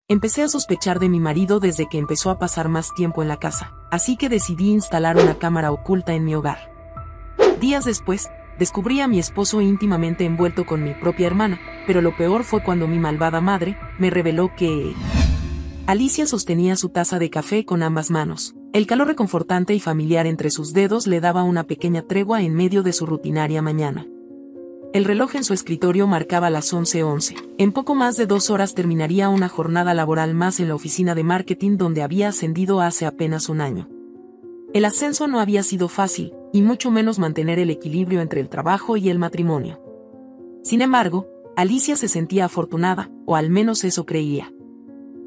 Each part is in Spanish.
Empecé a sospechar de mi marido desde que empezó a pasar más tiempo en la casa, así que decidí instalar una cámara oculta en mi hogar. Días después, descubrí a mi esposo íntimamente envuelto con mi propia hermana, pero lo peor fue cuando mi malvada madre me reveló que Alicia sostenía su taza de café con ambas manos. El calor reconfortante y familiar entre sus dedos le daba una pequeña tregua en medio de su rutinaria mañana. El reloj en su escritorio marcaba las 11:11. En poco más de 2 horas terminaría una jornada laboral más en la oficina de marketing donde había ascendido hace apenas un año. El ascenso no había sido fácil, y mucho menos mantener el equilibrio entre el trabajo y el matrimonio. Sin embargo, Alicia se sentía afortunada, o al menos eso creía.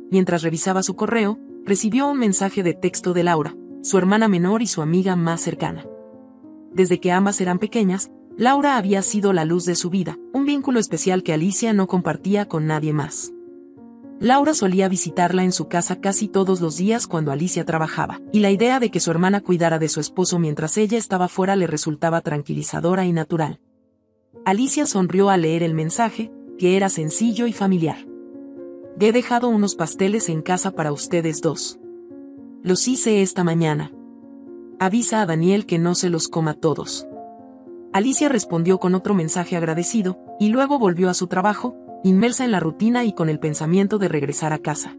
Mientras revisaba su correo, recibió un mensaje de texto de Laura, su hermana menor y su amiga más cercana. Desde que ambas eran pequeñas, Laura había sido la luz de su vida, un vínculo especial que Alicia no compartía con nadie más. Laura solía visitarla en su casa casi todos los días cuando Alicia trabajaba, y la idea de que su hermana cuidara de su esposo mientras ella estaba fuera le resultaba tranquilizadora y natural. Alicia sonrió al leer el mensaje, que era sencillo y familiar. He dejado unos pasteles en casa para ustedes dos. Los hice esta mañana. Avisa a Daniel que no se los coma todos. Alicia respondió con otro mensaje agradecido, y luego volvió a su trabajo, inmersa en la rutina y con el pensamiento de regresar a casa.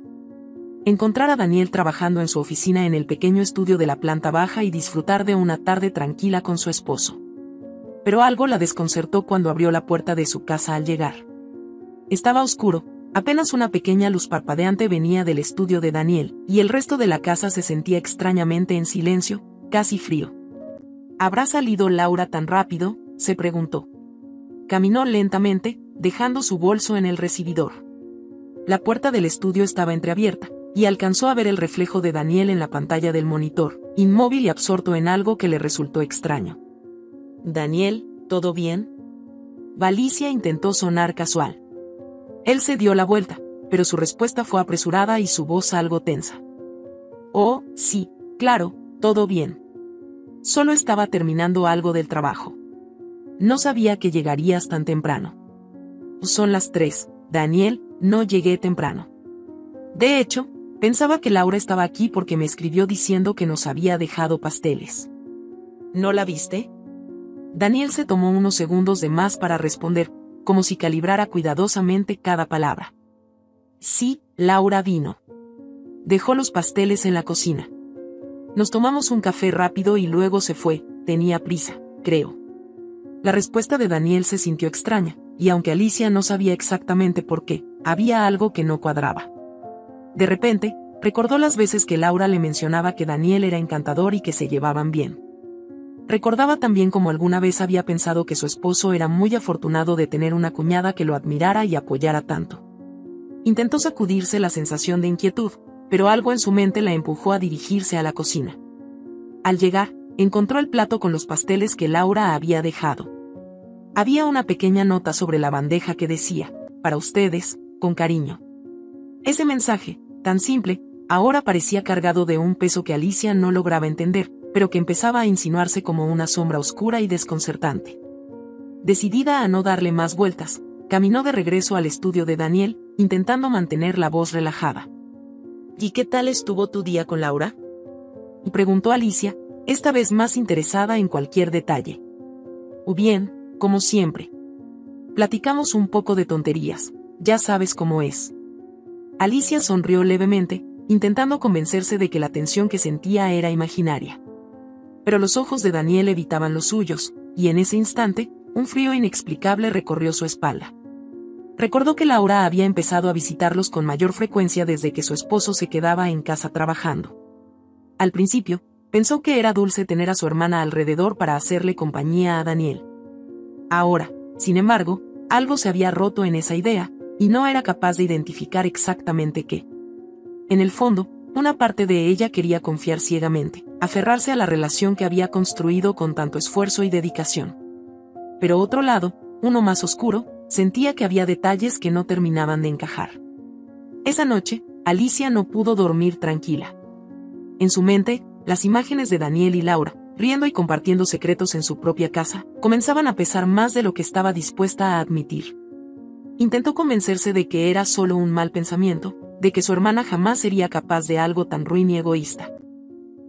Encontrar a Daniel trabajando en su oficina en el pequeño estudio de la planta baja y disfrutar de una tarde tranquila con su esposo. Pero algo la desconcertó cuando abrió la puerta de su casa al llegar. Estaba oscuro, apenas una pequeña luz parpadeante venía del estudio de Daniel, y el resto de la casa se sentía extrañamente en silencio, casi frío. ¿Habrá salido Laura tan rápido?, se preguntó. Caminó lentamente, dejando su bolso en el recibidor. La puerta del estudio estaba entreabierta, y alcanzó a ver el reflejo de Daniel en la pantalla del monitor, inmóvil y absorto en algo que le resultó extraño. «Daniel, ¿todo bien?». Alicia intentó sonar casual. Él se dio la vuelta, pero su respuesta fue apresurada y su voz algo tensa. «Oh, sí, claro, todo bien. Solo estaba terminando algo del trabajo. No sabía que llegarías tan temprano». «Son las 3, Daniel, no llegué temprano. De hecho, pensaba que Laura estaba aquí porque me escribió diciendo que nos había dejado pasteles». «¿No la viste?». Daniel se tomó unos segundos de más para responder, como si calibrara cuidadosamente cada palabra. «Sí, Laura vino. Dejó los pasteles en la cocina. Nos tomamos un café rápido y luego se fue, tenía prisa, creo». La respuesta de Daniel se sintió extraña, y aunque Alicia no sabía exactamente por qué, había algo que no cuadraba. De repente, recordó las veces que Laura le mencionaba que Daniel era encantador y que se llevaban bien. Recordaba también cómo alguna vez había pensado que su esposo era muy afortunado de tener una cuñada que lo admirara y apoyara tanto. Intentó sacudirse la sensación de inquietud, pero algo en su mente la empujó a dirigirse a la cocina. Al llegar, encontró el plato con los pasteles que Laura había dejado. Había una pequeña nota sobre la bandeja que decía, «Para ustedes, con cariño». Ese mensaje, tan simple, ahora parecía cargado de un peso que Alicia no lograba entender, pero que empezaba a insinuarse como una sombra oscura y desconcertante. Decidida a no darle más vueltas, caminó de regreso al estudio de Daniel, intentando mantener la voz relajada. «¿Y qué tal estuvo tu día con Laura?», preguntó Alicia, esta vez más interesada en cualquier detalle. «Bien, como siempre. Platicamos un poco de tonterías, ya sabes cómo es». Alicia sonrió levemente, intentando convencerse de que la tensión que sentía era imaginaria. Pero los ojos de Daniel evitaban los suyos, y en ese instante, un frío inexplicable recorrió su espalda. Recordó que Laura había empezado a visitarlos con mayor frecuencia desde que su esposo se quedaba en casa trabajando. Al principio, pensó que era dulce tener a su hermana alrededor para hacerle compañía a Daniel. Ahora, sin embargo, algo se había roto en esa idea, y no era capaz de identificar exactamente qué. En el fondo, una parte de ella quería confiar ciegamente, aferrarse a la relación que había construido con tanto esfuerzo y dedicación. Pero otro lado, uno más oscuro, sentía que había detalles que no terminaban de encajar. Esa noche, Alicia no pudo dormir tranquila. En su mente, las imágenes de Daniel y Laura, riendo y compartiendo secretos en su propia casa, comenzaban a pesar más de lo que estaba dispuesta a admitir. Intentó convencerse de que era solo un mal pensamiento, de que su hermana jamás sería capaz de algo tan ruin y egoísta.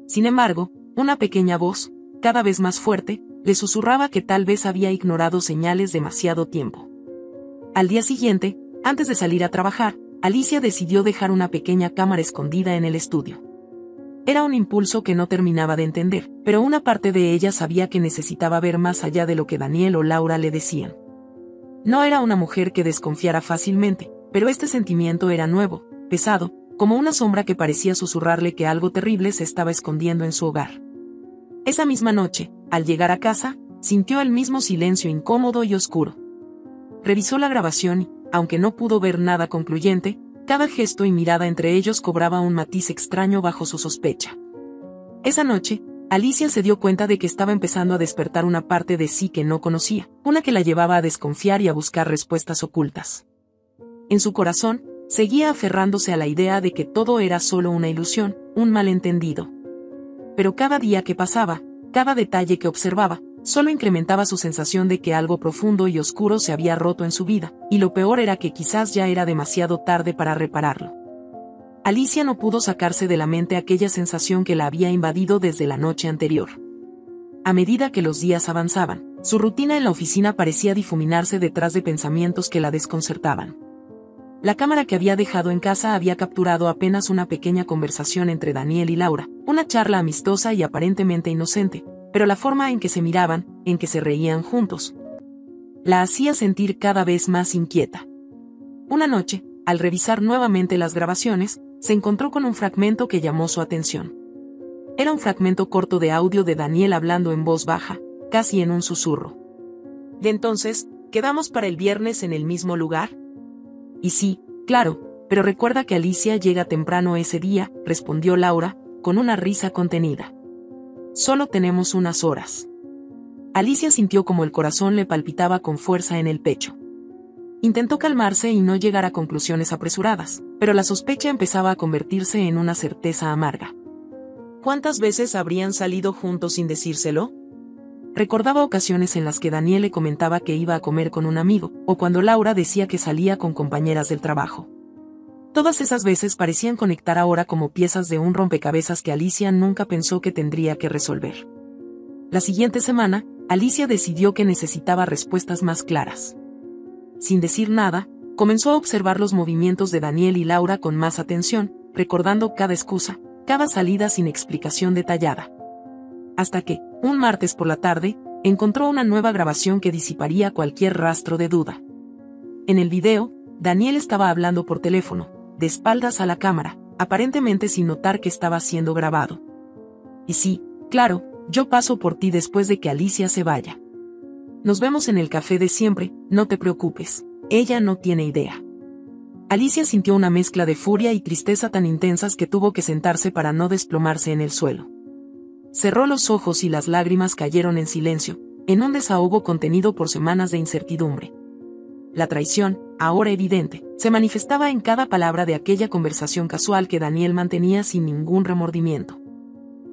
Sin embargo, una pequeña voz, cada vez más fuerte, le susurraba que tal vez había ignorado señales demasiado tiempo. Al día siguiente, antes de salir a trabajar, Alicia decidió dejar una pequeña cámara escondida en el estudio. Era un impulso que no terminaba de entender, pero una parte de ella sabía que necesitaba ver más allá de lo que Daniel o Laura le decían. No era una mujer que desconfiara fácilmente, pero este sentimiento era nuevo, pesado, como una sombra que parecía susurrarle que algo terrible se estaba escondiendo en su hogar. Esa misma noche, al llegar a casa, sintió el mismo silencio incómodo y oscuro. Revisó la grabación y, aunque no pudo ver nada concluyente, cada gesto y mirada entre ellos cobraba un matiz extraño bajo su sospecha. Esa noche, Alicia se dio cuenta de que estaba empezando a despertar una parte de sí que no conocía, una que la llevaba a desconfiar y a buscar respuestas ocultas. En su corazón, seguía aferrándose a la idea de que todo era solo una ilusión, un malentendido. Pero cada día que pasaba, cada detalle que observaba, solo incrementaba su sensación de que algo profundo y oscuro se había roto en su vida, y lo peor era que quizás ya era demasiado tarde para repararlo. Alicia no pudo sacarse de la mente aquella sensación que la había invadido desde la noche anterior. A medida que los días avanzaban, su rutina en la oficina parecía difuminarse detrás de pensamientos que la desconcertaban. La cámara que había dejado en casa había capturado apenas una pequeña conversación entre Daniel y Laura, una charla amistosa y aparentemente inocente, pero la forma en que se miraban, en que se reían juntos, la hacía sentir cada vez más inquieta. Una noche, al revisar nuevamente las grabaciones, se encontró con un fragmento que llamó su atención. Era un fragmento corto de audio de Daniel hablando en voz baja, casi en un susurro. ¿De entonces, quedamos para el viernes en el mismo lugar? Y sí, claro, pero recuerda que Alicia llega temprano ese día, respondió Laura, con una risa contenida. Solo tenemos unas horas. Alicia sintió como el corazón le palpitaba con fuerza en el pecho. Intentó calmarse y no llegar a conclusiones apresuradas, pero la sospecha empezaba a convertirse en una certeza amarga. ¿Cuántas veces habrían salido juntos sin decírselo? Recordaba ocasiones en las que Daniel le comentaba que iba a comer con un amigo, o cuando Laura decía que salía con compañeras del trabajo. Todas esas veces parecían conectar ahora como piezas de un rompecabezas que Alicia nunca pensó que tendría que resolver. La siguiente semana, Alicia decidió que necesitaba respuestas más claras. Sin decir nada, comenzó a observar los movimientos de Daniel y Laura con más atención, recordando cada excusa, cada salida sin explicación detallada. Hasta que, un martes por la tarde, encontró una nueva grabación que disiparía cualquier rastro de duda. En el video, Daniel estaba hablando por teléfono, de espaldas a la cámara, aparentemente sin notar que estaba siendo grabado. Y sí, claro, yo paso por ti después de que Alicia se vaya. Nos vemos en el café de siempre, no te preocupes, ella no tiene idea. Alicia sintió una mezcla de furia y tristeza tan intensas que tuvo que sentarse para no desplomarse en el suelo. Cerró los ojos y las lágrimas cayeron en silencio, en un desahogo contenido por semanas de incertidumbre. La traición, ahora evidente, se manifestaba en cada palabra de aquella conversación casual que Daniel mantenía sin ningún remordimiento.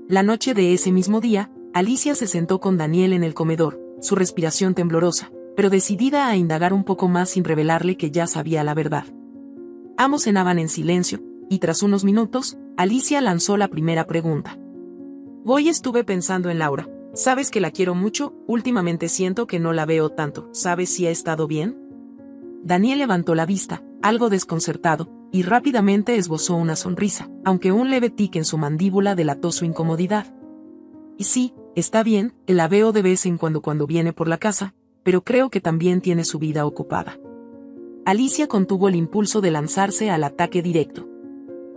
La noche de ese mismo día, Alicia se sentó con Daniel en el comedor, su respiración temblorosa, pero decidida a indagar un poco más sin revelarle que ya sabía la verdad. Ambos cenaban en silencio, y tras unos minutos, Alicia lanzó la primera pregunta. Hoy estuve pensando en Laura. ¿Sabes que la quiero mucho? Últimamente siento que no la veo tanto. ¿Sabes si ha estado bien? Daniel levantó la vista, algo desconcertado, y rápidamente esbozó una sonrisa, aunque un leve tic en su mandíbula delató su incomodidad. Y sí, está bien, la veo de vez en cuando viene por la casa, pero creo que también tiene su vida ocupada. Alicia contuvo el impulso de lanzarse al ataque directo.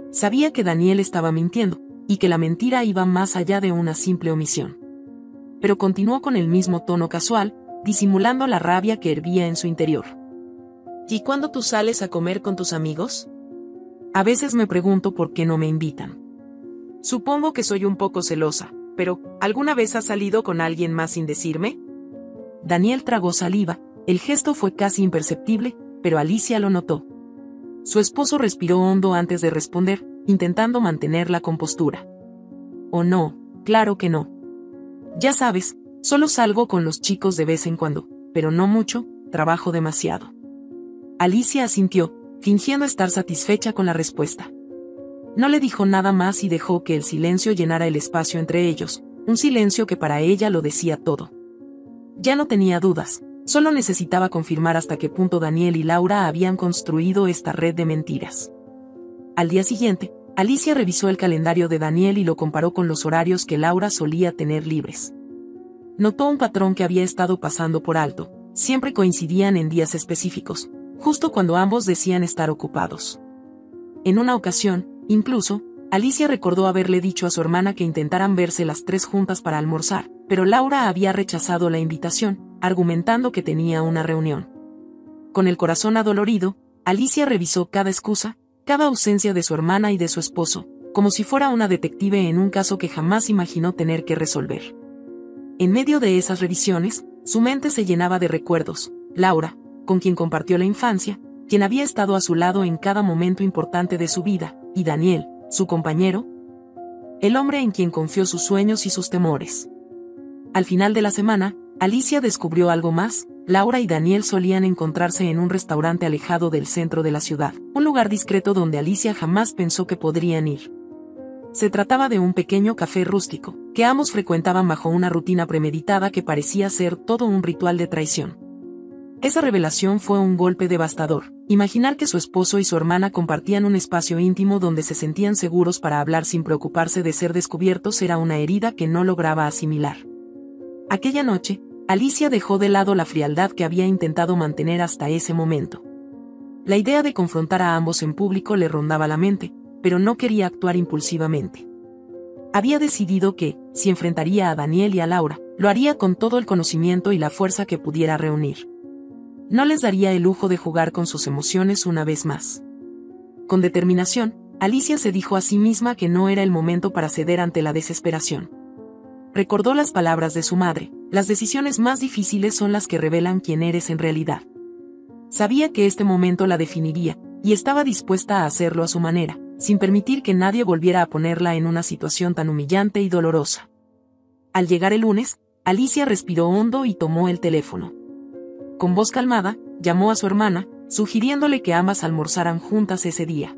Sabía que Daniel estaba mintiendo, y que la mentira iba más allá de una simple omisión. Pero continuó con el mismo tono casual, disimulando la rabia que hervía en su interior. ¿Y cuándo tú sales a comer con tus amigos? A veces me pregunto por qué no me invitan. Supongo que soy un poco celosa, pero ¿alguna vez has salido con alguien más sin decirme? Daniel tragó saliva, el gesto fue casi imperceptible, pero Alicia lo notó. Su esposo respiró hondo antes de responder, intentando mantener la compostura. Oh no, claro que no. Ya sabes, solo salgo con los chicos de vez en cuando, pero no mucho, trabajo demasiado. Alicia asintió, fingiendo estar satisfecha con la respuesta. No le dijo nada más y dejó que el silencio llenara el espacio entre ellos, un silencio que para ella lo decía todo. Ya no tenía dudas, solo necesitaba confirmar hasta qué punto Daniel y Laura habían construido esta red de mentiras. Al día siguiente, Alicia revisó el calendario de Daniel y lo comparó con los horarios que Laura solía tener libres. Notó un patrón que había estado pasando por alto: siempre coincidían en días específicos, justo cuando ambos decían estar ocupados. En una ocasión, incluso, Alicia recordó haberle dicho a su hermana que intentaran verse las tres juntas para almorzar, pero Laura había rechazado la invitación, argumentando que tenía una reunión. Con el corazón adolorido, Alicia revisó cada excusa, cada ausencia de su hermana y de su esposo, como si fuera una detective en un caso que jamás imaginó tener que resolver. En medio de esas revisiones, su mente se llenaba de recuerdos: Laura, con quien compartió la infancia, quien había estado a su lado en cada momento importante de su vida, y Daniel, su compañero, el hombre en quien confió sus sueños y sus temores. Al final de la semana, Alicia descubrió algo más: Laura y Daniel solían encontrarse en un restaurante alejado del centro de la ciudad, un lugar discreto donde Alicia jamás pensó que podrían ir. Se trataba de un pequeño café rústico, que ambos frecuentaban bajo una rutina premeditada que parecía ser todo un ritual de traición. Esa revelación fue un golpe devastador. Imaginar que su esposo y su hermana compartían un espacio íntimo donde se sentían seguros para hablar sin preocuparse de ser descubiertos era una herida que no lograba asimilar. Aquella noche, Alicia dejó de lado la frialdad que había intentado mantener hasta ese momento. La idea de confrontar a ambos en público le rondaba la mente, pero no quería actuar impulsivamente. Había decidido que, si enfrentaría a Daniel y a Laura, lo haría con todo el conocimiento y la fuerza que pudiera reunir. No les daría el lujo de jugar con sus emociones una vez más. Con determinación, Alicia se dijo a sí misma que no era el momento para ceder ante la desesperación. Recordó las palabras de su madre: las decisiones más difíciles son las que revelan quién eres en realidad. Sabía que este momento la definiría, y estaba dispuesta a hacerlo a su manera, sin permitir que nadie volviera a ponerla en una situación tan humillante y dolorosa. Al llegar el lunes, Alicia respiró hondo y tomó el teléfono. Con voz calmada, llamó a su hermana, sugiriéndole que ambas almorzaran juntas ese día.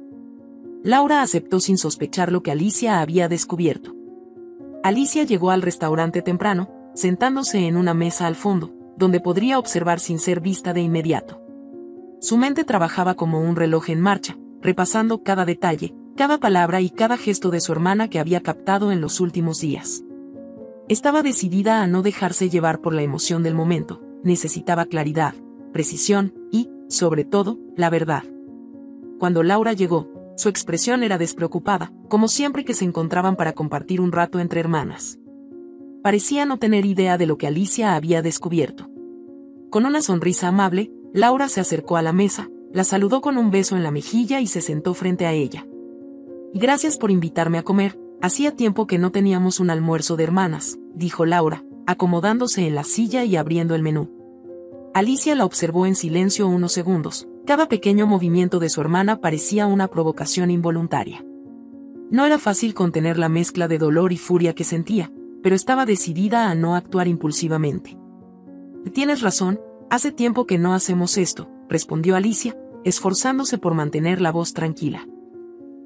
Laura aceptó sin sospechar lo que Alicia había descubierto. Alicia llegó al restaurante temprano, sentándose en una mesa al fondo, donde podría observar sin ser vista de inmediato. Su mente trabajaba como un reloj en marcha, repasando cada detalle, cada palabra y cada gesto de su hermana que había captado en los últimos días. Estaba decidida a no dejarse llevar por la emoción del momento. Necesitaba claridad, precisión y, sobre todo, la verdad. Cuando Laura llegó, su expresión era despreocupada, como siempre que se encontraban para compartir un rato entre hermanas. Parecía no tener idea de lo que Alicia había descubierto. Con una sonrisa amable, Laura se acercó a la mesa, la saludó con un beso en la mejilla y se sentó frente a ella. «Gracias por invitarme a comer, hacía tiempo que no teníamos un almuerzo de hermanas», dijo Laura, acomodándose en la silla y abriendo el menú. Alicia la observó en silencio unos segundos. Cada pequeño movimiento de su hermana parecía una provocación involuntaria. No era fácil contener la mezcla de dolor y furia que sentía, pero estaba decidida a no actuar impulsivamente. «Tienes razón, hace tiempo que no hacemos esto», respondió Alicia, esforzándose por mantener la voz tranquila.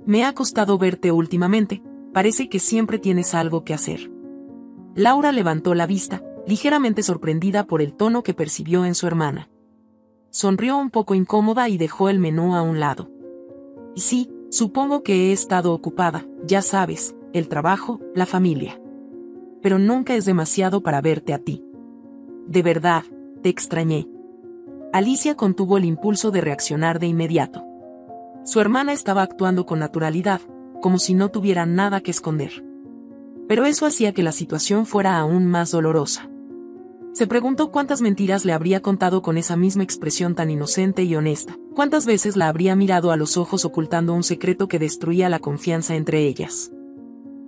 «Me ha costado verte últimamente, parece que siempre tienes algo que hacer». Laura levantó la vista, ligeramente sorprendida por el tono que percibió en su hermana. Sonrió un poco incómoda y dejó el menú a un lado. «Sí, supongo que he estado ocupada, ya sabes, el trabajo, la familia. Pero nunca es demasiado para verte a ti. De verdad, te extrañé». Alicia contuvo el impulso de reaccionar de inmediato. Su hermana estaba actuando con naturalidad, como si no tuviera nada que esconder. Pero eso hacía que la situación fuera aún más dolorosa. Se preguntó cuántas mentiras le habría contado con esa misma expresión tan inocente y honesta, cuántas veces la habría mirado a los ojos ocultando un secreto que destruía la confianza entre ellas.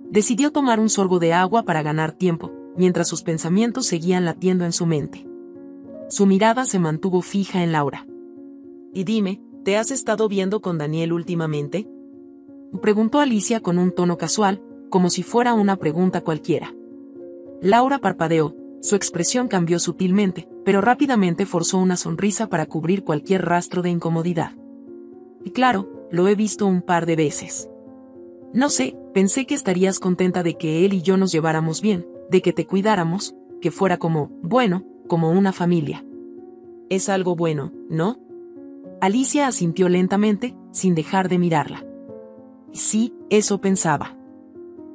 Decidió tomar un sorbo de agua para ganar tiempo, mientras sus pensamientos seguían latiendo en su mente. Su mirada se mantuvo fija en Laura. «Y dime, ¿te has estado viendo con Daniel últimamente?», preguntó Alicia con un tono casual, como si fuera una pregunta cualquiera. Laura parpadeó, su expresión cambió sutilmente, pero rápidamente forzó una sonrisa para cubrir cualquier rastro de incomodidad. Y claro, lo he visto un par de veces. No sé, pensé que estarías contenta de que él y yo nos lleváramos bien, de que te cuidáramos, que fuera como, bueno, como una familia. Es algo bueno, ¿no? Alicia asintió lentamente, sin dejar de mirarla. Sí, eso pensaba.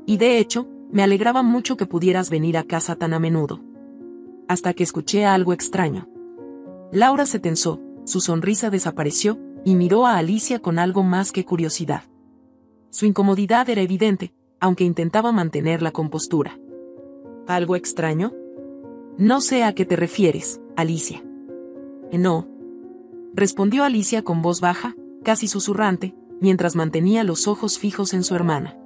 Y de hecho, me alegraba mucho que pudieras venir a casa tan a menudo. Hasta que escuché algo extraño. Laura se tensó, su sonrisa desapareció, y miró a Alicia con algo más que curiosidad. Su incomodidad era evidente, aunque intentaba mantener la compostura. ¿Algo extraño? No sé a qué te refieres, Alicia. No. Respondió Alicia con voz baja, casi susurrante, mientras mantenía los ojos fijos en su hermana.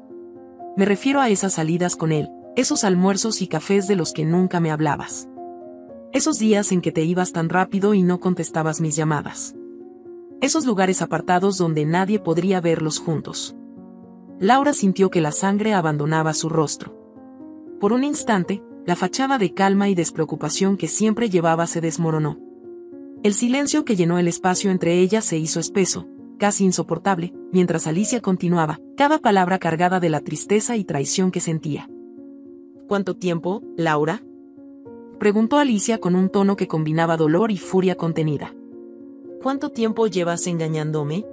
Me refiero a esas salidas con él, esos almuerzos y cafés de los que nunca me hablabas. Esos días en que te ibas tan rápido y no contestabas mis llamadas. Esos lugares apartados donde nadie podría verlos juntos. Laura sintió que la sangre abandonaba su rostro. Por un instante, la fachada de calma y despreocupación que siempre llevaba se desmoronó. El silencio que llenó el espacio entre ellas se hizo espeso, casi insoportable, mientras Alicia continuaba, cada palabra cargada de la tristeza y traición que sentía. ¿Cuánto tiempo, Laura? Preguntó Alicia con un tono que combinaba dolor y furia contenida. ¿Cuánto tiempo llevas engañándome?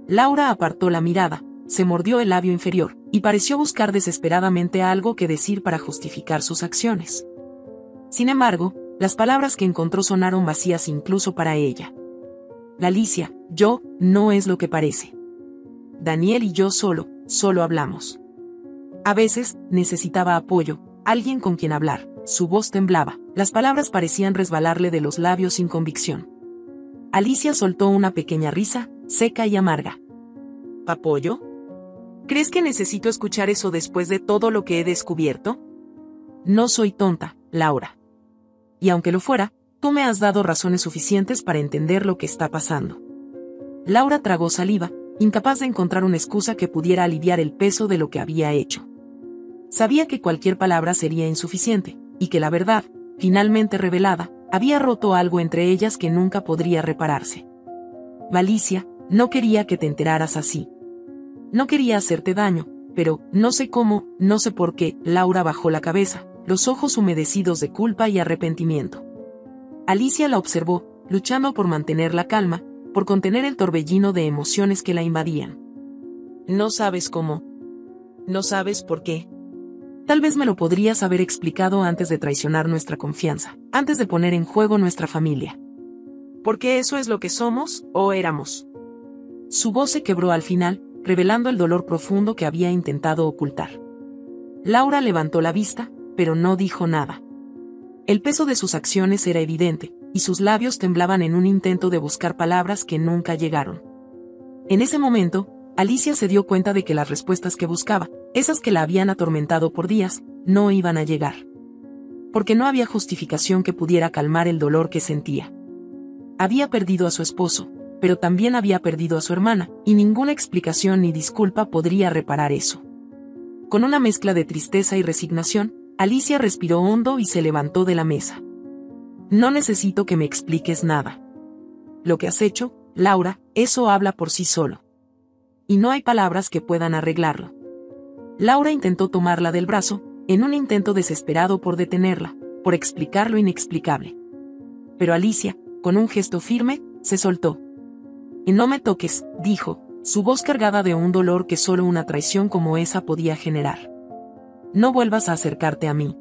Laura apartó la mirada, se mordió el labio inferior, y pareció buscar desesperadamente algo que decir para justificar sus acciones. Sin embargo, las palabras que encontró sonaron vacías incluso para ella. Alicia, yo, no es lo que parece. Daniel y yo solo hablamos. A veces, necesitaba apoyo, alguien con quien hablar. Su voz temblaba, las palabras parecían resbalarle de los labios sin convicción. Alicia soltó una pequeña risa, seca y amarga. ¿Apoyo? ¿Crees que necesito escuchar eso después de todo lo que he descubierto? No soy tonta, Laura. Y aunque lo fuera, tú me has dado razones suficientes para entender lo que está pasando. Laura tragó saliva, incapaz de encontrar una excusa que pudiera aliviar el peso de lo que había hecho. Sabía que cualquier palabra sería insuficiente, y que la verdad, finalmente revelada, había roto algo entre ellas que nunca podría repararse. Alicia, no quería que te enteraras así. No quería hacerte daño, pero, no sé cómo, no sé por qué, Laura bajó la cabeza, los ojos humedecidos de culpa y arrepentimiento. Alicia la observó, luchando por mantener la calma, por contener el torbellino de emociones que la invadían. No sabes cómo. No sabes por qué. Tal vez me lo podrías haber explicado antes de traicionar nuestra confianza, antes de poner en juego nuestra familia. ¿Porque eso es lo que somos, o éramos? Su voz se quebró al final, revelando el dolor profundo que había intentado ocultar. Laura levantó la vista, pero no dijo nada. El peso de sus acciones era evidente, y sus labios temblaban en un intento de buscar palabras que nunca llegaron. En ese momento, Alicia se dio cuenta de que las respuestas que buscaba, esas que la habían atormentado por días, no iban a llegar. Porque no había justificación que pudiera calmar el dolor que sentía. Había perdido a su esposo, pero también había perdido a su hermana, y ninguna explicación ni disculpa podría reparar eso. Con una mezcla de tristeza y resignación, Alicia respiró hondo y se levantó de la mesa. No necesito que me expliques nada. Lo que has hecho, Laura, eso habla por sí solo. Y no hay palabras que puedan arreglarlo. Laura intentó tomarla del brazo, en un intento desesperado por detenerla, por explicar lo inexplicable. Pero Alicia, con un gesto firme, se soltó. Y no me toques, dijo, su voz cargada de un dolor que solo una traición como esa podía generar. No vuelvas a acercarte a mí.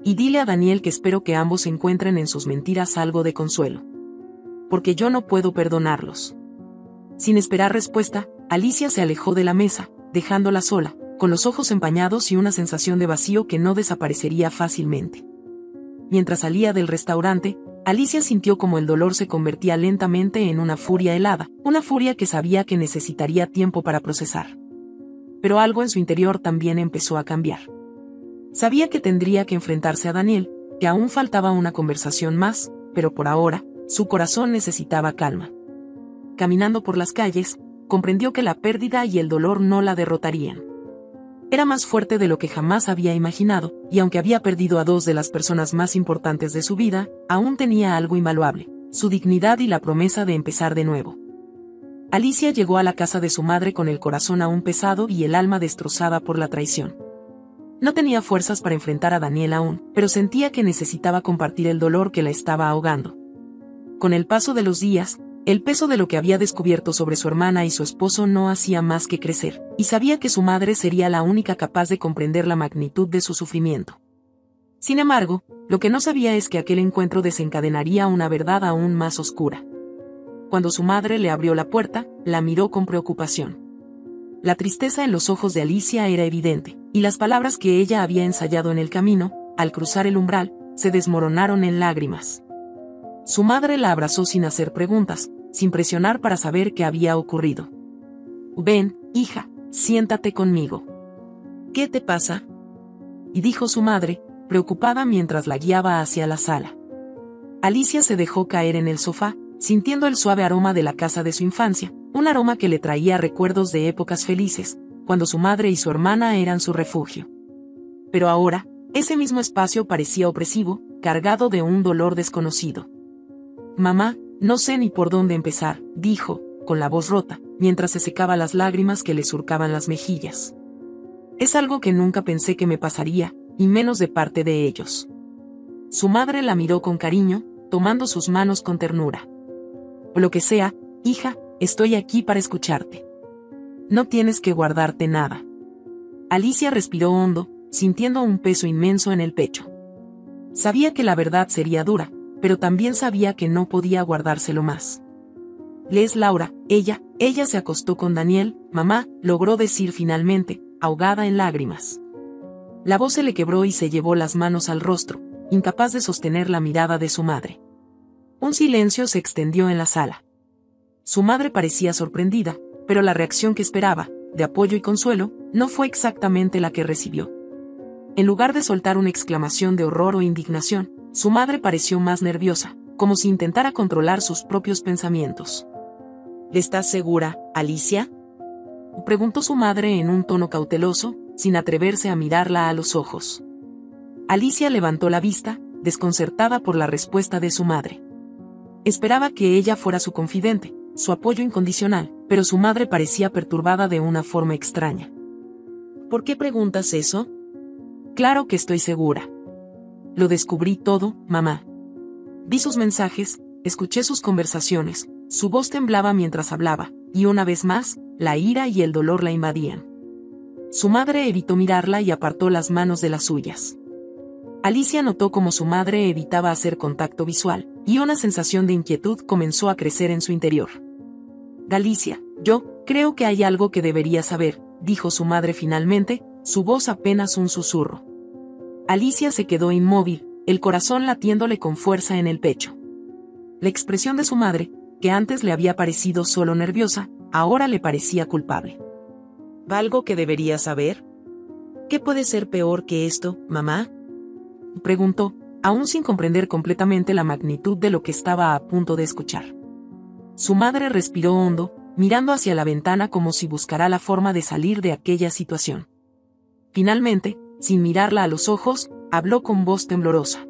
Y dile a Daniel que espero que ambos encuentren en sus mentiras algo de consuelo. Porque yo no puedo perdonarlos. Sin esperar respuesta, Alicia se alejó de la mesa, dejándola sola, con los ojos empañados y una sensación de vacío que no desaparecería fácilmente. Mientras salía del restaurante, Alicia sintió como el dolor se convertía lentamente en una furia helada, una furia que sabía que necesitaría tiempo para procesar. Pero algo en su interior también empezó a cambiar. Sabía que tendría que enfrentarse a Daniel, que aún faltaba una conversación más, pero por ahora, su corazón necesitaba calma. Caminando por las calles, comprendió que la pérdida y el dolor no la derrotarían. Era más fuerte de lo que jamás había imaginado, y aunque había perdido a dos de las personas más importantes de su vida, aún tenía algo invaluable, su dignidad y la promesa de empezar de nuevo. Alicia llegó a la casa de su madre con el corazón aún pesado y el alma destrozada por la traición. No tenía fuerzas para enfrentar a Daniel aún, pero sentía que necesitaba compartir el dolor que la estaba ahogando. Con el paso de los días, el peso de lo que había descubierto sobre su hermana y su esposo no hacía más que crecer, y sabía que su madre sería la única capaz de comprender la magnitud de su sufrimiento. Sin embargo, lo que no sabía es que aquel encuentro desencadenaría una verdad aún más oscura. Cuando su madre le abrió la puerta, la miró con preocupación. La tristeza en los ojos de Alicia era evidente, y las palabras que ella había ensayado en el camino, al cruzar el umbral, se desmoronaron en lágrimas. Su madre la abrazó sin hacer preguntas, sin presionar para saber qué había ocurrido. «Ven, hija, siéntate conmigo». «¿Qué te pasa?», y dijo su madre, preocupada mientras la guiaba hacia la sala. Alicia se dejó caer en el sofá, sintiendo el suave aroma de la casa de su infancia, un aroma que le traía recuerdos de épocas felices, cuando su madre y su hermana eran su refugio. Pero ahora, ese mismo espacio parecía opresivo, cargado de un dolor desconocido. «Mamá, no sé ni por dónde empezar», dijo, con la voz rota, mientras se secaba las lágrimas que le surcaban las mejillas. «Es algo que nunca pensé que me pasaría, y menos de parte de ellos». Su madre la miró con cariño, tomando sus manos con ternura. «O lo que sea, hija, estoy aquí para escucharte. No tienes que guardarte nada». Alicia respiró hondo, sintiendo un peso inmenso en el pecho. Sabía que la verdad sería dura, pero también sabía que no podía guardárselo más. «Es Laura, ella se acostó con Daniel, mamá», logró decir finalmente, ahogada en lágrimas. La voz se le quebró y se llevó las manos al rostro, incapaz de sostener la mirada de su madre. Un silencio se extendió en la sala. Su madre parecía sorprendida, pero la reacción que esperaba, de apoyo y consuelo, no fue exactamente la que recibió. En lugar de soltar una exclamación de horror o indignación, su madre pareció más nerviosa, como si intentara controlar sus propios pensamientos. «¿Estás segura, Alicia?», preguntó su madre en un tono cauteloso, sin atreverse a mirarla a los ojos. Alicia levantó la vista, desconcertada por la respuesta de su madre. Esperaba que ella fuera su confidente, su apoyo incondicional, pero su madre parecía perturbada de una forma extraña. «¿Por qué preguntas eso?». «Claro que estoy segura. Lo descubrí todo, mamá. Vi sus mensajes, escuché sus conversaciones, su voz temblaba mientras hablaba, y una vez más, la ira y el dolor la invadían». Su madre evitó mirarla y apartó las manos de las suyas. Alicia notó cómo su madre evitaba hacer contacto visual, y una sensación de inquietud comenzó a crecer en su interior. «Alicia, yo creo que hay algo que deberías saber», dijo su madre finalmente, su voz apenas un susurro. Alicia se quedó inmóvil, el corazón latiéndole con fuerza en el pecho. La expresión de su madre, que antes le había parecido solo nerviosa, ahora le parecía culpable. «¿Algo que debería saber? ¿Qué puede ser peor que esto, mamá?», preguntó, aún sin comprender completamente la magnitud de lo que estaba a punto de escuchar. Su madre respiró hondo, mirando hacia la ventana como si buscara la forma de salir de aquella situación. Finalmente, sin mirarla a los ojos, habló con voz temblorosa.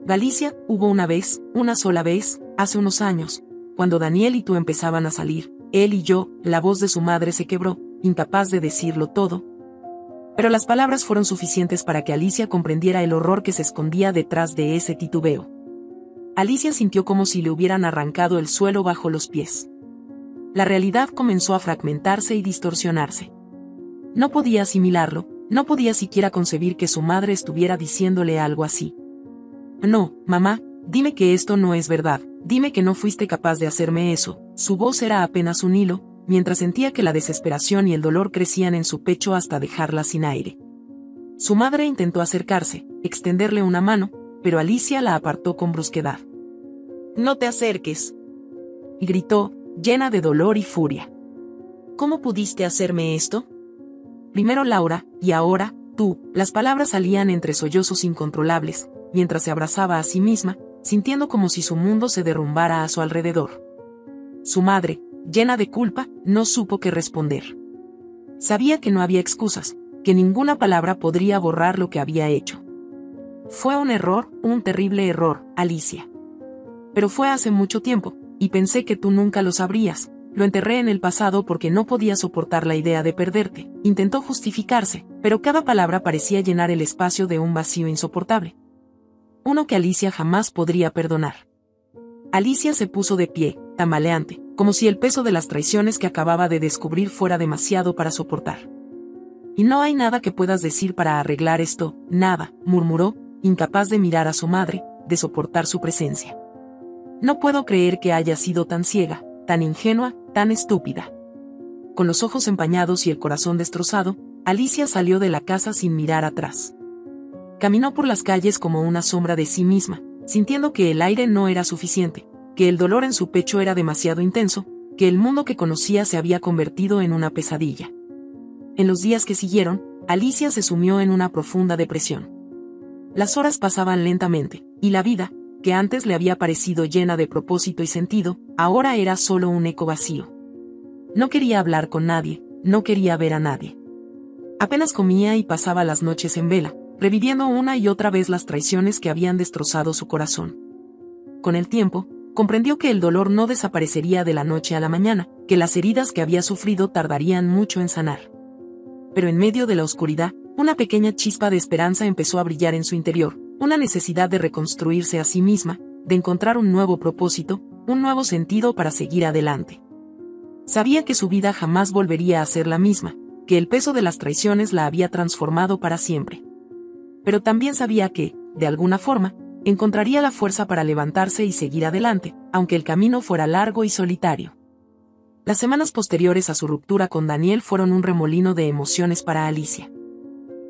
«Alicia, hubo una sola vez, hace unos años, cuando Daniel y tú empezaban a salir, él y yo». La voz de su madre se quebró, incapaz de decirlo todo. Pero las palabras fueron suficientes para que Alicia comprendiera el horror que se escondía detrás de ese titubeo. Alicia sintió como si le hubieran arrancado el suelo bajo los pies. La realidad comenzó a fragmentarse y distorsionarse. No podía asimilarlo, no podía siquiera concebir que su madre estuviera diciéndole algo así. «No, mamá, dime que esto no es verdad, dime que no fuiste capaz de hacerme eso». Su voz era apenas un hilo, mientras sentía que la desesperación y el dolor crecían en su pecho hasta dejarla sin aire. Su madre intentó acercarse, extenderle una mano, pero Alicia la apartó con brusquedad. «No te acerques», gritó, llena de dolor y furia. «¿Cómo pudiste hacerme esto? Primero Laura, y ahora, tú». Las palabras salían entre sollozos incontrolables, mientras se abrazaba a sí misma, sintiendo como si su mundo se derrumbara a su alrededor. Su madre, llena de culpa, no supo qué responder. Sabía que no había excusas, que ninguna palabra podría borrar lo que había hecho. «Fue un error, un terrible error, Alicia. Pero fue hace mucho tiempo, y pensé que tú nunca lo sabrías», lo enterré en el pasado porque no podía soportar la idea de perderte. Intentó justificarse, pero cada palabra parecía llenar el espacio de un vacío insoportable. Uno que Alicia jamás podría perdonar. Alicia se puso de pie, tambaleante, como si el peso de las traiciones que acababa de descubrir fuera demasiado para soportar. «Y no hay nada que puedas decir para arreglar esto, nada», murmuró, incapaz de mirar a su madre, de soportar su presencia. «No puedo creer que haya sido tan ciega, tan ingenua, tan estúpida». Con los ojos empañados y el corazón destrozado, Alicia salió de la casa sin mirar atrás. Caminó por las calles como una sombra de sí misma, sintiendo que el aire no era suficiente, que el dolor en su pecho era demasiado intenso, que el mundo que conocía se había convertido en una pesadilla. En los días que siguieron, Alicia se sumió en una profunda depresión. Las horas pasaban lentamente, y la vida, que antes le había parecido llena de propósito y sentido, ahora era solo un eco vacío. No quería hablar con nadie, no quería ver a nadie. Apenas comía y pasaba las noches en vela, reviviendo una y otra vez las traiciones que habían destrozado su corazón. Con el tiempo, comprendió que el dolor no desaparecería de la noche a la mañana, que las heridas que había sufrido tardarían mucho en sanar. Pero en medio de la oscuridad, una pequeña chispa de esperanza empezó a brillar en su interior, una necesidad de reconstruirse a sí misma, de encontrar un nuevo propósito, un nuevo sentido para seguir adelante. Sabía que su vida jamás volvería a ser la misma, que el peso de las traiciones la había transformado para siempre. Pero también sabía que, de alguna forma, encontraría la fuerza para levantarse y seguir adelante, aunque el camino fuera largo y solitario. Las semanas posteriores a su ruptura con Daniel fueron un remolino de emociones para Alicia.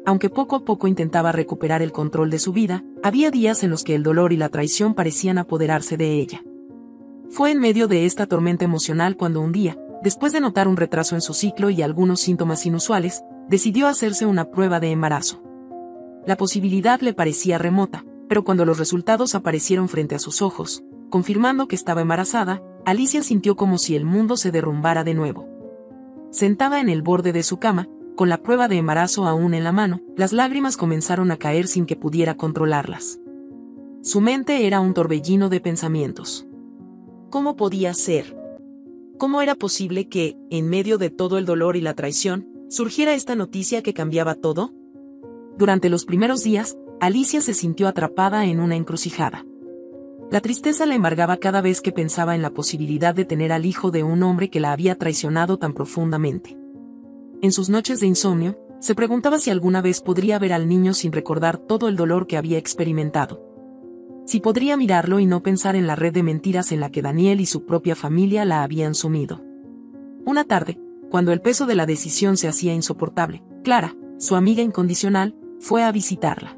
Aunque poco a poco intentaba recuperar el control de su vida, había días en los que el dolor y la traición parecían apoderarse de ella. Fue en medio de esta tormenta emocional cuando un día, después de notar un retraso en su ciclo y algunos síntomas inusuales, decidió hacerse una prueba de embarazo. La posibilidad le parecía remota, pero cuando los resultados aparecieron frente a sus ojos, confirmando que estaba embarazada, Alicia sintió como si el mundo se derrumbara de nuevo. Sentada en el borde de su cama, con la prueba de embarazo aún en la mano, las lágrimas comenzaron a caer sin que pudiera controlarlas. Su mente era un torbellino de pensamientos. ¿Cómo podía ser? ¿Cómo era posible que, en medio de todo el dolor y la traición, surgiera esta noticia que cambiaba todo? Durante los primeros días, Alicia se sintió atrapada en una encrucijada. La tristeza la embargaba cada vez que pensaba en la posibilidad de tener al hijo de un hombre que la había traicionado tan profundamente. En sus noches de insomnio, se preguntaba si alguna vez podría ver al niño sin recordar todo el dolor que había experimentado. Si podría mirarlo y no pensar en la red de mentiras en la que Daniel y su propia familia la habían sumido. Una tarde, cuando el peso de la decisión se hacía insoportable, Clara, su amiga incondicional, fue a visitarla.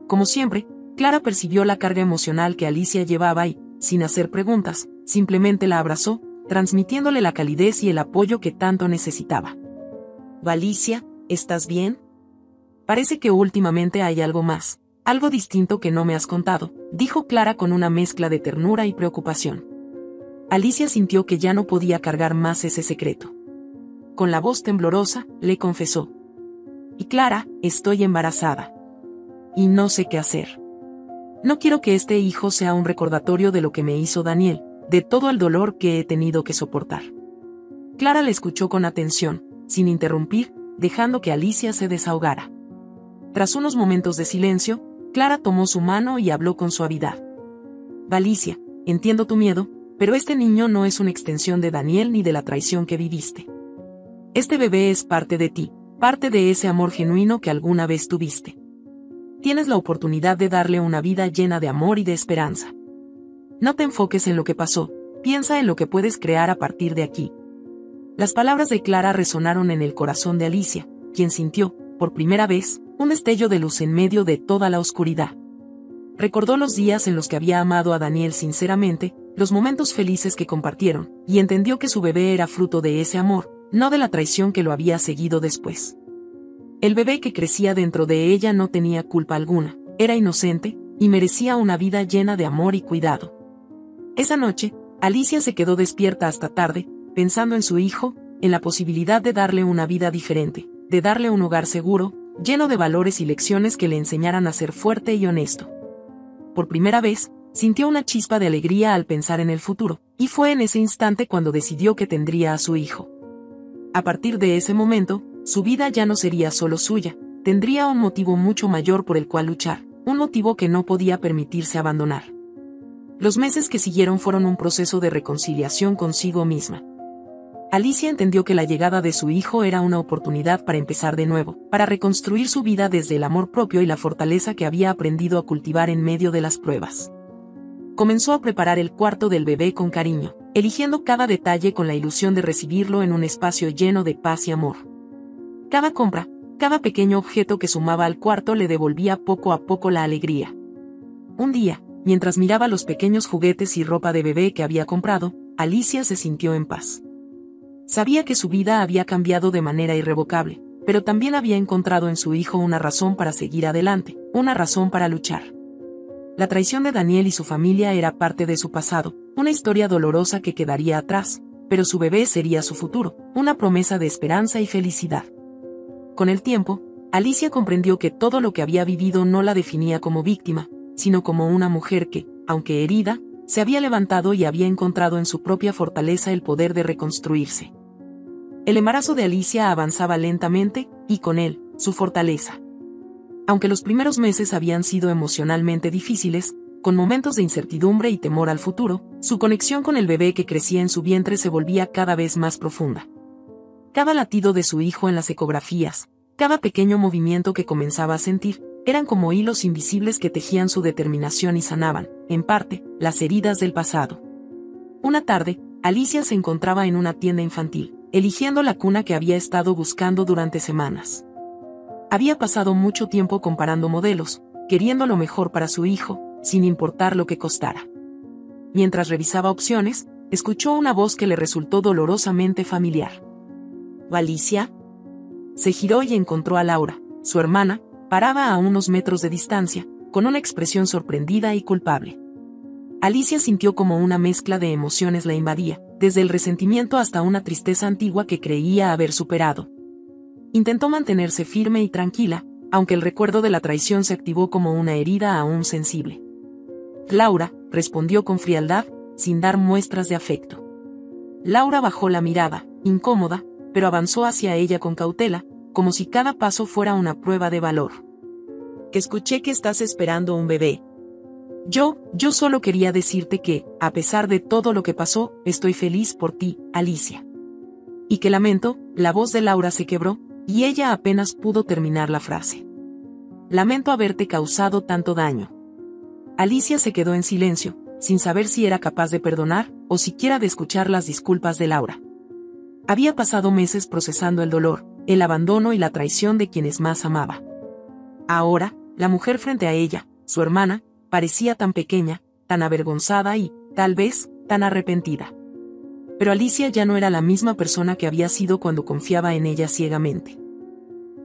Como siempre, Clara percibió la carga emocional que Alicia llevaba y, sin hacer preguntas, simplemente la abrazó, transmitiéndole la calidez y el apoyo que tanto necesitaba. «Alicia, ¿estás bien? Parece que últimamente hay algo más, algo distinto que no me has contado», dijo Clara con una mezcla de ternura y preocupación. Alicia sintió que ya no podía cargar más ese secreto. Con la voz temblorosa, le confesó: «Y Clara, estoy embarazada. Y no sé qué hacer. No quiero que este hijo sea un recordatorio de lo que me hizo Daniel, de todo el dolor que he tenido que soportar». Clara le escuchó con atención, sin interrumpir, dejando que Alicia se desahogara. Tras unos momentos de silencio, Clara tomó su mano y habló con suavidad. «Alicia, entiendo tu miedo, pero este niño no es una extensión de Daniel ni de la traición que viviste. Este bebé es parte de ti, parte de ese amor genuino que alguna vez tuviste. Tienes la oportunidad de darle una vida llena de amor y de esperanza. No te enfoques en lo que pasó, piensa en lo que puedes crear a partir de aquí». Las palabras de Clara resonaron en el corazón de Alicia, quien sintió, por primera vez, un destello de luz en medio de toda la oscuridad. Recordó los días en los que había amado a Daniel sinceramente, los momentos felices que compartieron, y entendió que su bebé era fruto de ese amor, no de la traición que lo había seguido después. El bebé que crecía dentro de ella no tenía culpa alguna, era inocente, y merecía una vida llena de amor y cuidado. Esa noche, Alicia se quedó despierta hasta tarde, pensando en su hijo, en la posibilidad de darle una vida diferente, de darle un hogar seguro, lleno de valores y lecciones que le enseñaran a ser fuerte y honesto. Por primera vez, sintió una chispa de alegría al pensar en el futuro, y fue en ese instante cuando decidió que tendría a su hijo. A partir de ese momento, su vida ya no sería solo suya, tendría un motivo mucho mayor por el cual luchar, un motivo que no podía permitirse abandonar. Los meses que siguieron fueron un proceso de reconciliación consigo misma. Alicia entendió que la llegada de su hijo era una oportunidad para empezar de nuevo, para reconstruir su vida desde el amor propio y la fortaleza que había aprendido a cultivar en medio de las pruebas. Comenzó a preparar el cuarto del bebé con cariño, eligiendo cada detalle con la ilusión de recibirlo en un espacio lleno de paz y amor. Cada compra, cada pequeño objeto que sumaba al cuarto le devolvía poco a poco la alegría. Un día, mientras miraba los pequeños juguetes y ropa de bebé que había comprado, Alicia se sintió en paz. Sabía que su vida había cambiado de manera irrevocable, pero también había encontrado en su hijo una razón para seguir adelante, una razón para luchar. La traición de Daniel y su familia era parte de su pasado, una historia dolorosa que quedaría atrás, pero su bebé sería su futuro, una promesa de esperanza y felicidad. Con el tiempo, Alicia comprendió que todo lo que había vivido no la definía como víctima, sino como una mujer que, aunque herida, se había levantado y había encontrado en su propia fortaleza el poder de reconstruirse. El embarazo de Alicia avanzaba lentamente, y con él, su fortaleza. Aunque los primeros meses habían sido emocionalmente difíciles, con momentos de incertidumbre y temor al futuro, su conexión con el bebé que crecía en su vientre se volvía cada vez más profunda. Cada latido de su hijo en las ecografías, cada pequeño movimiento que comenzaba a sentir, eran como hilos invisibles que tejían su determinación y sanaban, en parte, las heridas del pasado. Una tarde, Alicia se encontraba en una tienda infantil, eligiendo la cuna que había estado buscando durante semanas. Había pasado mucho tiempo comparando modelos, queriendo lo mejor para su hijo, sin importar lo que costara. Mientras revisaba opciones, escuchó una voz que le resultó dolorosamente familiar. ¿Alicia? Se giró y encontró a Laura, su hermana, parada a unos metros de distancia, con una expresión sorprendida y culpable. Alicia sintió como una mezcla de emociones la invadía, desde el resentimiento hasta una tristeza antigua que creía haber superado. Intentó mantenerse firme y tranquila, aunque el recuerdo de la traición se activó como una herida aún sensible. Laura, respondió con frialdad, sin dar muestras de afecto. Laura bajó la mirada, incómoda, pero avanzó hacia ella con cautela, como si cada paso fuera una prueba de valor. Que escuché que estás esperando un bebé. Yo solo quería decirte que, a pesar de todo lo que pasó, estoy feliz por ti, Alicia. Y que lamento, la voz de Laura se quebró, y ella apenas pudo terminar la frase. Lamento haberte causado tanto daño. Alicia se quedó en silencio, sin saber si era capaz de perdonar, o siquiera de escuchar las disculpas de Laura. Había pasado meses procesando el dolor, el abandono y la traición de quienes más amaba. Ahora, la mujer frente a ella, su hermana, parecía tan pequeña, tan avergonzada y, tal vez, tan arrepentida. Pero Alicia ya no era la misma persona que había sido cuando confiaba en ella ciegamente.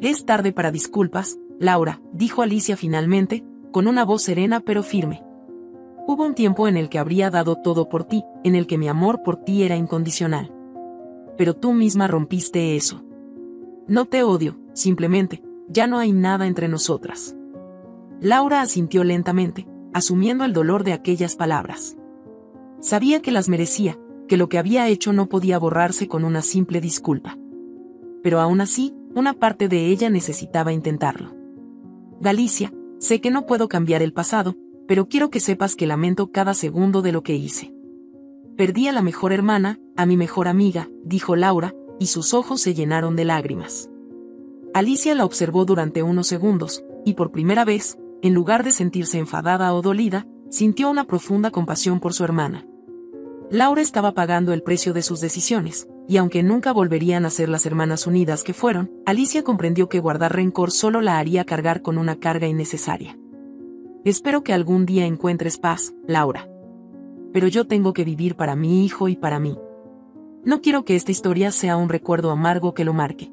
Es tarde para disculpas, Laura, dijo Alicia finalmente, con una voz serena pero firme. Hubo un tiempo en el que habría dado todo por ti, en el que mi amor por ti era incondicional. Pero tú misma rompiste eso. No te odio, simplemente, ya no hay nada entre nosotras. Laura asintió lentamente, asumiendo el dolor de aquellas palabras. Sabía que las merecía, que lo que había hecho no podía borrarse con una simple disculpa. Pero aún así, una parte de ella necesitaba intentarlo. Alicia, sé que no puedo cambiar el pasado, pero quiero que sepas que lamento cada segundo de lo que hice. Perdí a la mejor hermana, a mi mejor amiga, dijo Laura, y sus ojos se llenaron de lágrimas. Alicia la observó durante unos segundos, y por primera vez, en lugar de sentirse enfadada o dolida, sintió una profunda compasión por su hermana. Laura estaba pagando el precio de sus decisiones, y aunque nunca volverían a ser las hermanas unidas que fueron, Alicia comprendió que guardar rencor solo la haría cargar con una carga innecesaria. Espero que algún día encuentres paz, Laura. Pero yo tengo que vivir para mi hijo y para mí. No quiero que esta historia sea un recuerdo amargo que lo marque.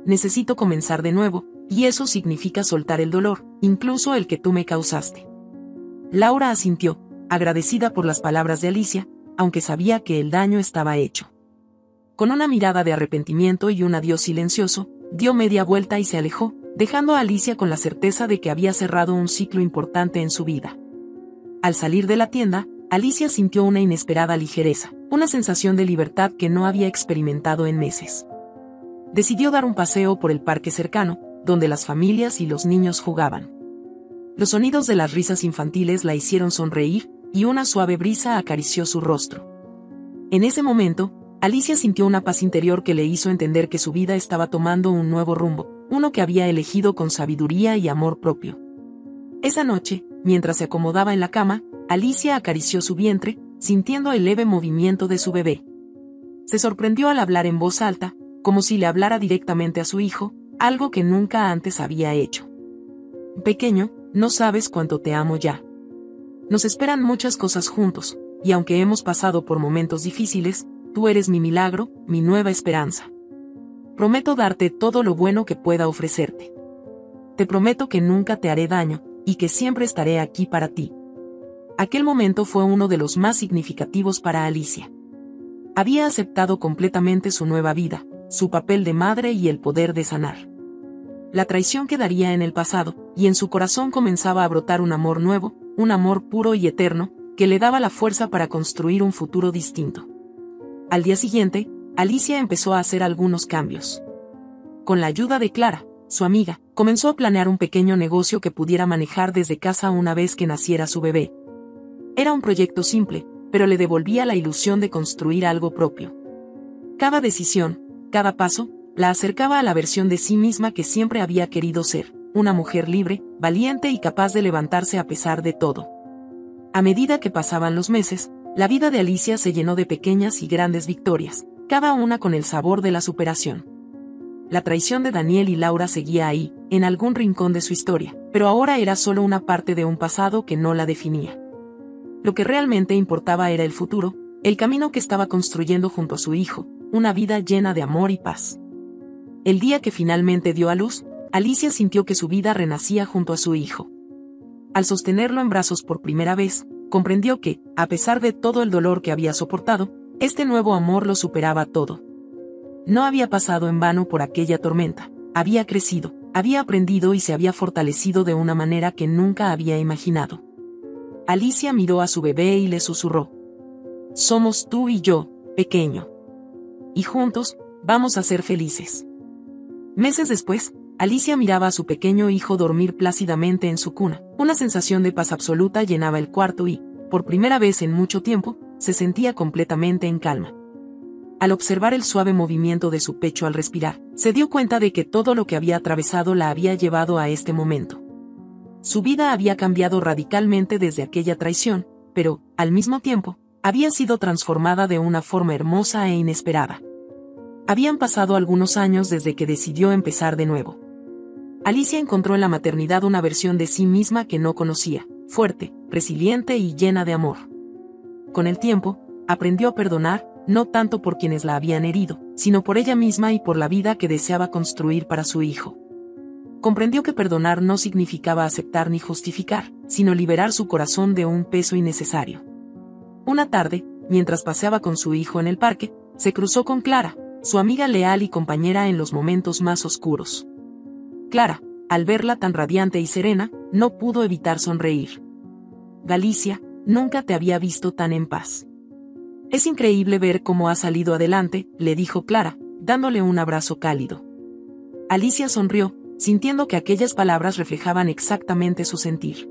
Necesito comenzar de nuevo, y eso significa soltar el dolor, incluso el que tú me causaste. Laura asintió, agradecida por las palabras de Alicia, aunque sabía que el daño estaba hecho. Con una mirada de arrepentimiento y un adiós silencioso, dio media vuelta y se alejó, dejando a Alicia con la certeza de que había cerrado un ciclo importante en su vida. Al salir de la tienda, Alicia sintió una inesperada ligereza, una sensación de libertad que no había experimentado en meses. Decidió dar un paseo por el parque cercano, donde las familias y los niños jugaban. Los sonidos de las risas infantiles la hicieron sonreír, y una suave brisa acarició su rostro. En ese momento, Alicia sintió una paz interior que le hizo entender que su vida estaba tomando un nuevo rumbo, uno que había elegido con sabiduría y amor propio. Esa noche, mientras se acomodaba en la cama, Alicia acarició su vientre, sintiendo el leve movimiento de su bebé. Se sorprendió al hablar en voz alta, como si le hablara directamente a su hijo, algo que nunca antes había hecho. Pequeño, no sabes cuánto te amo ya. Nos esperan muchas cosas juntos, y aunque hemos pasado por momentos difíciles, tú eres mi milagro, mi nueva esperanza. Prometo darte todo lo bueno que pueda ofrecerte. Te prometo que nunca te haré daño, y que siempre estaré aquí para ti. Aquel momento fue uno de los más significativos para Alicia. Había aceptado completamente su nueva vida, su papel de madre y el poder de sanar. La traición quedaría en el pasado, y en su corazón comenzaba a brotar un amor nuevo, un amor puro y eterno, que le daba la fuerza para construir un futuro distinto. Al día siguiente, Alicia empezó a hacer algunos cambios. Con la ayuda de Clara, su amiga, comenzó a planear un pequeño negocio que pudiera manejar desde casa una vez que naciera su bebé. Era un proyecto simple, pero le devolvía la ilusión de construir algo propio. Cada decisión, cada paso, la acercaba a la versión de sí misma que siempre había querido ser, una mujer libre, valiente y capaz de levantarse a pesar de todo. A medida que pasaban los meses, la vida de Alicia se llenó de pequeñas y grandes victorias, cada una con el sabor de la superación. La traición de Daniel y Laura seguía ahí, en algún rincón de su historia, pero ahora era solo una parte de un pasado que no la definía. Lo que realmente importaba era el futuro, el camino que estaba construyendo junto a su hijo, una vida llena de amor y paz. El día que finalmente dio a luz, Alicia sintió que su vida renacía junto a su hijo. Al sostenerlo en brazos por primera vez, comprendió que, a pesar de todo el dolor que había soportado, este nuevo amor lo superaba todo. No había pasado en vano por aquella tormenta, había crecido, había aprendido y se había fortalecido de una manera que nunca había imaginado. Alicia miró a su bebé y le susurró: «Somos tú y yo, pequeño. Y juntos, vamos a ser felices». Meses después, Alicia miraba a su pequeño hijo dormir plácidamente en su cuna. Una sensación de paz absoluta llenaba el cuarto y, por primera vez en mucho tiempo, se sentía completamente en calma. Al observar el suave movimiento de su pecho al respirar, se dio cuenta de que todo lo que había atravesado la había llevado a este momento. Su vida había cambiado radicalmente desde aquella traición, pero, al mismo tiempo, había sido transformada de una forma hermosa e inesperada. Habían pasado algunos años desde que decidió empezar de nuevo. Alicia encontró en la maternidad una versión de sí misma que no conocía, fuerte, resiliente y llena de amor. Con el tiempo, aprendió a perdonar, no tanto por quienes la habían herido, sino por ella misma y por la vida que deseaba construir para su hijo. Comprendió que perdonar no significaba aceptar ni justificar, sino liberar su corazón de un peso innecesario. Una tarde, mientras paseaba con su hijo en el parque, se cruzó con Clara, su amiga leal y compañera en los momentos más oscuros. Clara, al verla tan radiante y serena, no pudo evitar sonreír. «Galicia, nunca te había visto tan en paz. Es increíble ver cómo has salido adelante», le dijo Clara, dándole un abrazo cálido. Alicia sonrió, sintiendo que aquellas palabras reflejaban exactamente su sentir.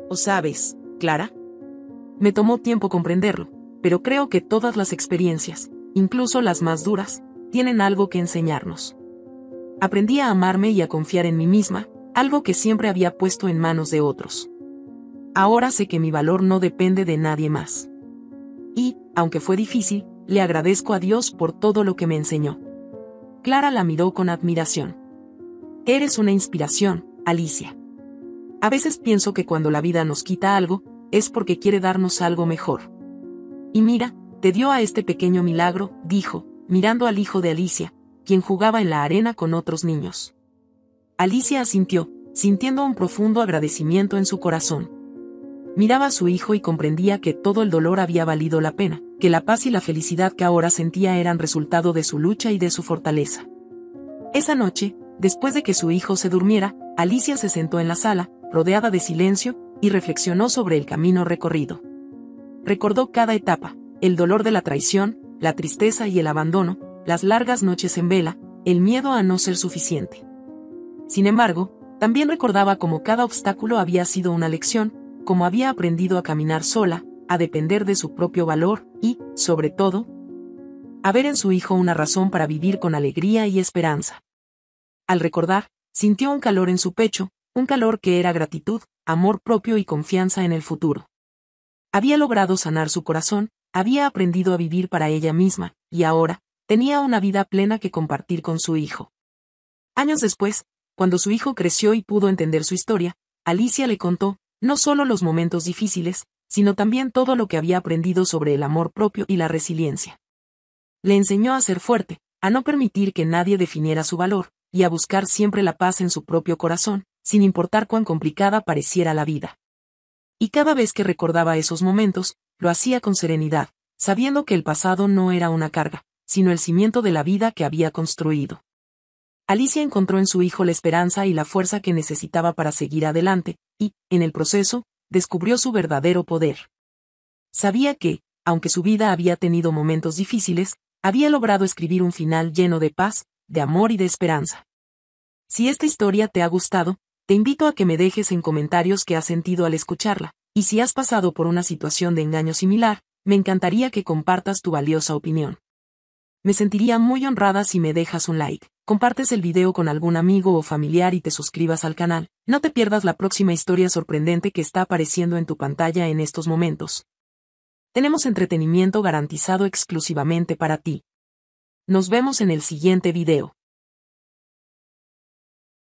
«¿O sabes, Clara? Me tomó tiempo comprenderlo, pero creo que todas las experiencias, incluso las más duras, tienen algo que enseñarnos. Aprendí a amarme y a confiar en mí misma, algo que siempre había puesto en manos de otros. Ahora sé que mi valor no depende de nadie más. Y, aunque fue difícil, le agradezco a Dios por todo lo que me enseñó». Clara la miró con admiración. «Eres una inspiración, Alicia. A veces pienso que cuando la vida nos quita algo, es porque quiere darnos algo mejor. Y mira, te dio a este pequeño milagro», dijo, mirando al hijo de Alicia, quien jugaba en la arena con otros niños. Alicia asintió, sintiendo un profundo agradecimiento en su corazón. Miraba a su hijo y comprendía que todo el dolor había valido la pena, que la paz y la felicidad que ahora sentía eran resultado de su lucha y de su fortaleza. Esa noche, después de que su hijo se durmiera, Alicia se sentó en la sala, rodeada de silencio, y reflexionó sobre el camino recorrido. Recordó cada etapa, el dolor de la traición, la tristeza y el abandono, las largas noches en vela, el miedo a no ser suficiente. Sin embargo, también recordaba cómo cada obstáculo había sido una lección, cómo había aprendido a caminar sola, a depender de su propio valor y, sobre todo, a ver en su hijo una razón para vivir con alegría y esperanza. Al recordar, sintió un calor en su pecho, un calor que era gratitud, amor propio y confianza en el futuro. Había logrado sanar su corazón, había aprendido a vivir para ella misma, y ahora, tenía una vida plena que compartir con su hijo. Años después, cuando su hijo creció y pudo entender su historia, Alicia le contó, no solo los momentos difíciles, sino también todo lo que había aprendido sobre el amor propio y la resiliencia. Le enseñó a ser fuerte, a no permitir que nadie definiera su valor, y a buscar siempre la paz en su propio corazón, sin importar cuán complicada pareciera la vida. Y cada vez que recordaba esos momentos, lo hacía con serenidad, sabiendo que el pasado no era una carga, sino el cimiento de la vida que había construido. Alicia encontró en su hijo la esperanza y la fuerza que necesitaba para seguir adelante, y, en el proceso, descubrió su verdadero poder. Sabía que, aunque su vida había tenido momentos difíciles, había logrado escribir un final lleno de paz, de amor y de esperanza. Si esta historia te ha gustado, te invito a que me dejes en comentarios qué has sentido al escucharla, y si has pasado por una situación de engaño similar, me encantaría que compartas tu valiosa opinión. Me sentiría muy honrada si me dejas un like, compartes el video con algún amigo o familiar y te suscribas al canal. No te pierdas la próxima historia sorprendente que está apareciendo en tu pantalla en estos momentos. Tenemos entretenimiento garantizado exclusivamente para ti. Nos vemos en el siguiente video.